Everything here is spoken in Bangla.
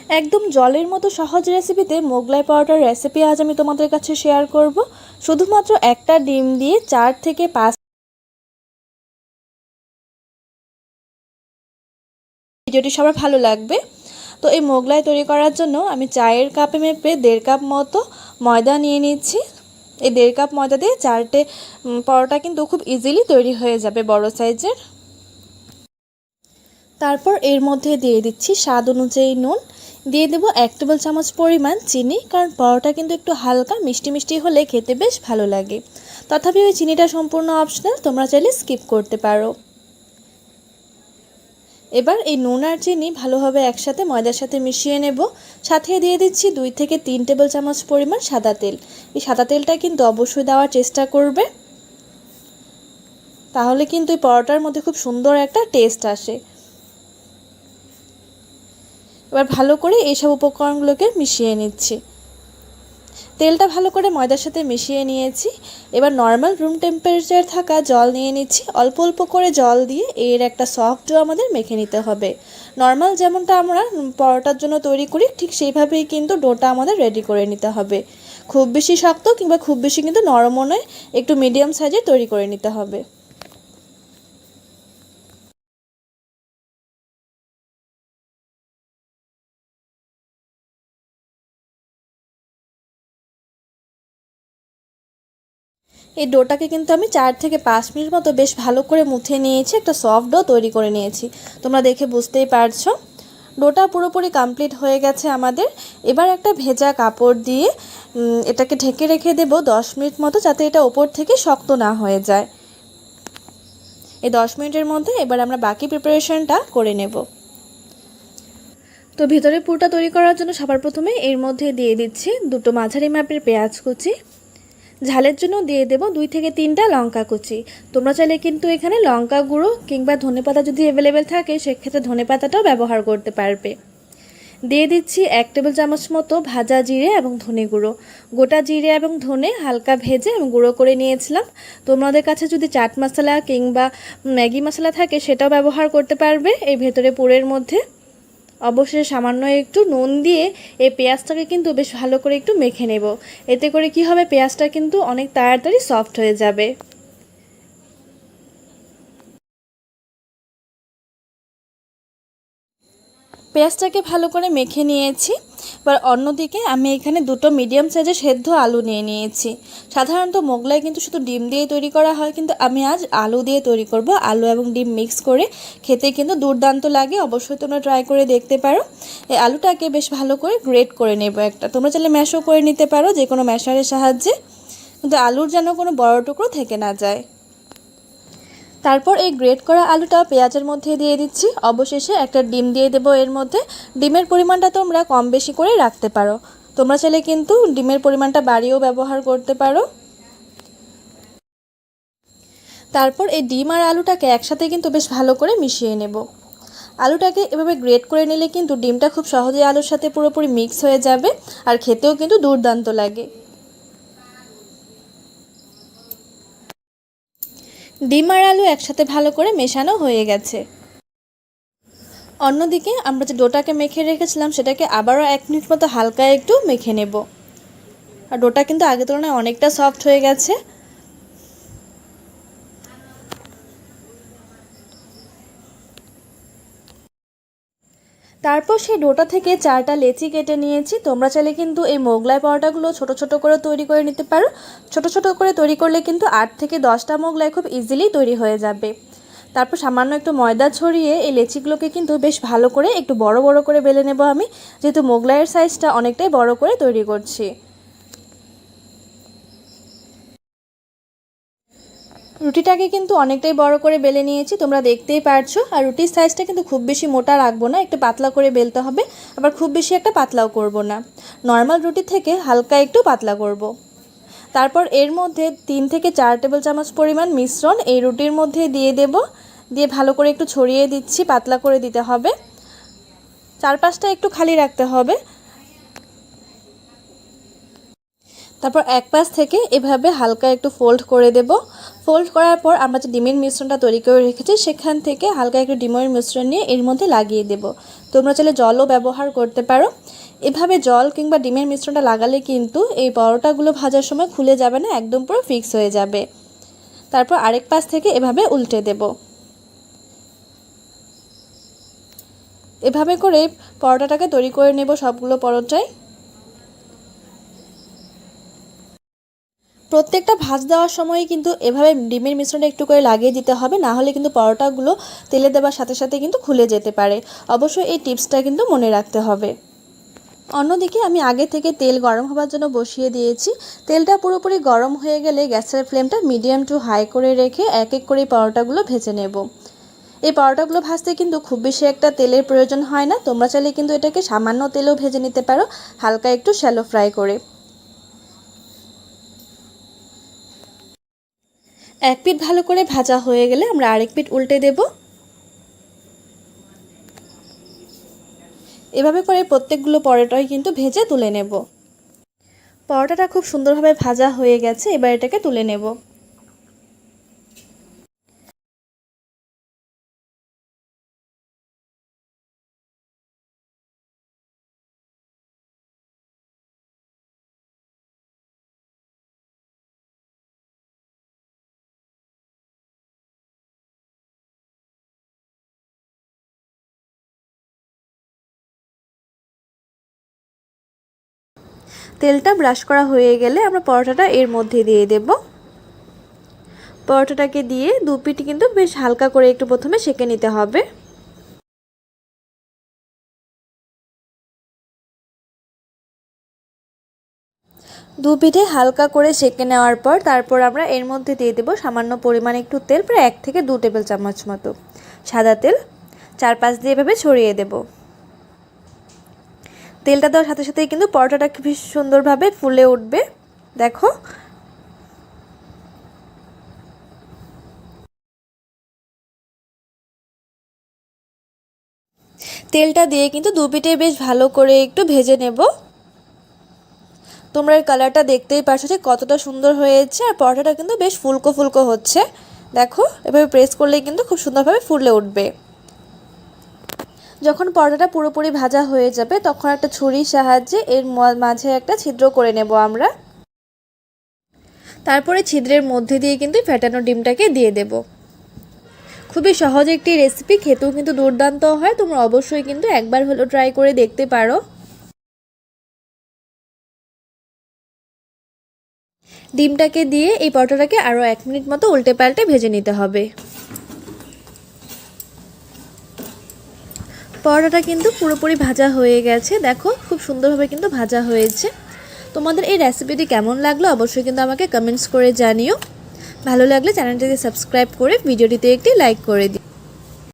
একদম জলের মতো সহজ রেসিপিতে মোগলাই পরোটার রেসিপি আজ আমি তোমাদের কাছে শেয়ার করব। শুধুমাত্র একটা ডিম দিয়ে 4 থেকে 5 ভিডিওটি সবার ভালো লাগবে। তো এই মোগলাই তৈরি করার জন্য আমি চায়ের কাপে মেপে 1.5 কাপ মতো ময়দা নিয়ে নিচ্ছি। এই 1.5 কাপ ময়দা দিয়ে 4টে পরোটা কিন্তু খুব ইজিলি তৈরি হয়ে যাবে বড় সাইজের। তারপর এর মধ্যে দিয়ে দিচ্ছি স্বাদ অনুযায়ী নুন, দিয়ে দেব 1 টেবিল চামচ পরিমাণ চিনি, কারণ পরোটা কিন্তু একটু হালকা মিষ্টি মিষ্টি হলে খেতে বেশ ভালো লাগে। তথাপি ওই চিনিটা সম্পূর্ণ অপশনাল, তোমরা চাইলে স্কিপ করতে পারো। এবার এই নুন আর চিনি ভালোভাবে একসাথে ময়দার সাথে মিশিয়ে নেব। সাথে দিয়ে দিচ্ছি 2 থেকে 3 টেবিল চামচ পরিমাণ সাদা তেল। এই সাদা তেলটা কিন্তু অবশ্যই দেওয়ার চেষ্টা করবে, তাহলে কিন্তু এই পরোটার মধ্যে খুব সুন্দর একটা টেস্ট আসে। এবার ভালো করে এইসব উপকরণগুলোকে মিশিয়ে নিচ্ছি। তেলটা ভালো করে ময়দার সাথে মিশিয়ে নিয়েছি। এবার নর্মাল রুম টেম্পারেচার থাকা জল নিয়ে নিচ্ছি। অল্প অল্প করে জল দিয়ে এর একটা সফট ডো আমাদের মেখে নিতে হবে। নর্মাল যেমনটা আমরা পরোটার জন্য তৈরি করি ঠিক সেইভাবেই কিন্তু ডোটা আমাদের রেডি করে নিতে হবে। খুব বেশি শক্ত কিংবা খুব বেশি কিন্তু নরমও নয়, একটু মিডিয়াম সাইজে তৈরি করে নিতে হবে। এই ডোটাকে কিন্তু আমি 4 থেকে 5 মিনিট মতো বেশ ভালো করে মুথে নিয়েছি, একটা সফট ডো তৈরি করে নিয়েছি। তোমরা দেখে বুঝতেই পারছো ডোটা পুরোপুরি কমপ্লিট হয়ে গেছে আমাদের। এবার একটা ভেজা কাপড় দিয়ে এটাকে ঢেকে রেখে দেব 10 মিনিট মতো, যাতে এটা ওপর থেকে শক্ত না হয়ে যায়। এই 10 মিনিটের মধ্যে এবার আমরা বাকি প্রিপারেশনটা করে নেব। তো ভিতরে পুরটা তৈরি করার জন্য সবার প্রথমে এর মধ্যে দিয়ে দিচ্ছি 2টো মাঝারি মাপের পেঁয়াজ কুচি। ঝালের জন্য দিয়ে দেব 2 থেকে 3টা লঙ্কা কুচি। তোমরা চাইলে কিন্তু এখানে লঙ্কা গুঁড়ো কিংবা ধনেপাতা যদি অ্যাভেলেবেল থাকে সেক্ষেত্রে ধনেপাতাটাও ব্যবহার করতে পারবে। দিয়ে দিচ্ছি 1 টেবিল চামচ মতো ভাজা জিরে এবং ধনে গুঁড়ো। গোটা জিরে এবং ধনে হালকা ভেজে এবং গুঁড়ো করে নিয়েছিলাম। তোমাদের কাছে যদি চাট মশলা কিংবা ম্যাগি মশলা থাকে সেটাও ব্যবহার করতে পারবে এই ভেতরে পুরের মধ্যে। অবশ্যই সামান্য একটু নুন দিয়ে এই পেঁয়াজটাকে কিন্তু বেশ ভালো করে একটু মেখে নেব। এতে করে কি হবে, পেঁয়াজটা কিন্তু অনেক তাড়াতাড়ি সফট হয়ে যাবে। পেঁয়াজটাকে ভালো করে মেখে নিয়েছি। এবার অন্যদিকে আমি এখানে 2টো মিডিয়াম সাইজের সেদ্ধ আলু নিয়ে নিয়েছি। সাধারণত মোগলাই কিন্তু শুধু ডিম দিয়ে তৈরি করা হয়, কিন্তু আমি আজ আলু দিয়ে তৈরি করব। আলু এবং ডিম মিক্স করে খেতে কিন্তু দুর্দান্ত লাগে, অবশ্যই তোমরা ট্রাই করে দেখতে পারো। এই আলুটাকে বেশ ভালো করে গ্রেট করে নেব একটা, তোমরা চাইলে ম্যাশও করে নিতে পারো যে কোনো ম্যাশারের সাহায্যে, কিন্তু আলুর যেন কোনো বড় টুকরো থেকে না যায়। তারপর এই গ্রেট করা আলুটা পেঁয়াজের মধ্যে দিয়ে দিচ্ছি। অবশেষে একটা ডিম দিয়ে দেবো এর মধ্যে। ডিমের পরিমাণটা তোমরা কম বেশি করে রাখতে পারো, তোমরা চাইলে কিন্তু ডিমের পরিমাণটা বাড়িয়েও ব্যবহার করতে পারো। তারপর এই ডিম আর আলুটাকে একসাথে কিন্তু বেশ ভালো করে মিশিয়ে নেব। আলুটাকে এভাবে গ্রেট করে নিলে কিন্তু ডিমটা খুব সহজেই আলুর সাথে পুরোপুরি মিক্স হয়ে যাবে, আর খেতেও কিন্তু দুর্দান্ত লাগে। ডিম আর আলু একসাথে ভালো করে মেশানো হয়ে গেছে। অন্যদিকে আমরা যে ডোটাকে মেখে রেখেছিলাম সেটাকে আবারও 1 মিনিট মতো হালকা একটু মেখে নেব। আর ডোটা কিন্তু আগের তুলনায় অনেকটা সফট হয়ে গেছে। তারপর সেই ডোটা থেকে 4টা লেচি কেটে নিয়েছি। তোমরা চাইলে কিন্তু এই মোগলাই পরোটাগুলো ছোট ছোট করে তৈরি করে নিতে পারো। ছোট ছোট করে তৈরি করলে কিন্তু 8 থেকে 10টা মোগলাই খুব ইজিলি তৈরি হয়ে যাবে। তারপর সামান্য একটু ময়দা ছড়িয়ে এই লেচিগুলোকে কিন্তু বেশ ভালো করে একটু বড় বড় করে বেলে নেব আমি, যেহেতু মোগলাইয়ের সাইজটা অনেকটাই বড় করে তৈরি করছি। রুটিটাকে কিন্তু অনেকটাই বড় করে বেলে নিয়েছি, তোমরা দেখতেই পারছো। আর রুটির সাইজটা কিন্তু খুব বেশি মোটা রাখবো না, একটু পাতলা করে বেলতে হবে। আবার খুব বেশি একটা পাতলাও করব না, নর্মাল রুটি থেকে হালকা একটু পাতলা করব। তারপর এর মধ্যে 3 থেকে 4 টেবিল চামচ পরিমাণ মিশ্রণ এই রুটির মধ্যে দিয়ে দেব। দিয়ে ভালো করে একটু ছড়িয়ে দিচ্ছি, পাতলা করে দিতে হবে, চারপাশটা একটু খালি রাখতে হবে। তারপর এক পাশ থেকে এভাবে হালকা একটু ফোল্ড করে দেব। ফোল্ড করার পর আমরা যে ডিমের মিশ্রণটা তৈরি করে রেখেছি সেখান থেকে হালকা একটু ডিমের মিশ্রণ নিয়ে এর মধ্যে লাগিয়ে দেব। তোমরা চাইলে জলও ব্যবহার করতে পারো। এভাবে জল কিংবা ডিমের মিশ্রণটা লাগালে কিন্তু এই পরোটাগুলো ভাজার সময় খুলে যাবে না, একদম পুরো ফিক্স হয়ে যাবে। তারপর আরেক পাশ থেকে এভাবে উল্টে দেব। এভাবে করে পরোটাটাকে তৈরি করে নেব সবগুলো পরোটাই। প্রত্যেকটা ভাজ দেওয়ার সময় কিন্তু এভাবে ডিমের মিশ্রণটা একটু করে লাগিয়ে দিতে হবে, না হলে কিন্তু পরোটাগুলো তেলে দেওয়ার সাথে সাথে কিন্তু খুলে যেতে পারে। অবশ্যই এই টিপসটা কিন্তু মনে রাখতে হবে। অন্যদিকে আমি আগে থেকে তেল গরম হওয়ার জন্য বসিয়ে দিয়েছি। তেলটা পুরোপুরি গরম হয়ে গেলে গ্যাসের ফ্লেমটা মিডিয়াম টু হাই করে রেখে এক এক করে পরোটাগুলো ভেজে নেব। এই পরোটাগুলো ভাজতে কিন্তু খুব বেশি একটা তেলের প্রয়োজন হয় না। তোমরা চাইলে কিন্তু এটাকে সামান্য তেলেও ভেজে নিতে পারো, হালকা একটু শ্যালো ফ্রাই করে। এক পিঠ ভালো করে ভাজা হয়ে গেলে আমরা আরেক পিঠ উল্টে দেব। এভাবে করে প্রত্যেকগুলো পরোটাই কিন্তু ভেজে তুলে নেব। পরোটাটা খুব সুন্দরভাবে ভাজা হয়ে গেছে, এবার এটাকে তুলে নেব। তেলটা ব্রাশ করা হয়ে গেলে আমরা পরোটাটা এর মধ্যে দিয়ে দেব। পরোটাটাকে দিয়ে দু পিঠ কিন্তু বেশ হালকা করে একটু প্রথমে সেঁকে নিতে হবে। দু পিঠে হালকা করে সেঁকে নেওয়ার পর তারপর আমরা এর মধ্যে দিয়ে দেব সামান্য পরিমাণে একটু তেল, প্রায় 1 থেকে 2 টেবিল চামচ মতো সাদা তেল। চারপাশ দিয়ে এভাবে ছড়িয়ে দেব। তেলটা দেওয়ার সাথে সাথেই কিন্তু পরোটাটা খুব সুন্দরভাবে ফুলে উঠবে। দেখো, তেলটা দিয়ে কিন্তু দু পিঠে বেশ ভালো করে একটু ভেজে নেব। তোমরা এর কালারটা দেখতেই পারছো যে কতটা সুন্দর হয়েছে, আর পরোটাটা কিন্তু বেশ ফুলকো ফুলকো হচ্ছে। দেখো, এভাবে প্রেস করলেই কিন্তু খুব সুন্দরভাবে ফুলে উঠবে। যখন পরোটাটা পুরোপুরি ভাজা হয়ে যাবে তখন একটা ছুরির সাহায্যে এর মাঝে একটা ছিদ্র করে নেব আমরা। তারপরে ছিদ্রের মধ্যে দিয়ে কিন্তু ফেটানো ডিমটাকে দিয়ে দেব। খুবই সহজ একটি রেসিপি, খেতেও কিন্তু দুর্দান্ত হয়। তোমরা অবশ্যই কিন্তু একবার হলেও ট্রাই করে দেখতে পারো। ডিমটাকে দিয়ে এই পরোটাটাকে আরও 1 মিনিট মতো উল্টে পাল্টে ভেজে নিতে হবে। পরোটাটা কিন্তু পুরোপুরি ভাজা হয়ে গেছে। দেখো, খুব সুন্দরভাবে কিন্তু ভাজা হয়েছে। তোমাদের এই রেসিপিটি কেমন লাগলো অবশ্যই কিন্তু আমাকে কমেন্টস করে জানিও। ভালো লাগলে চ্যানেলটিকে সাবস্ক্রাইব করে ভিডিওটিতে একটি লাইক করে দিও।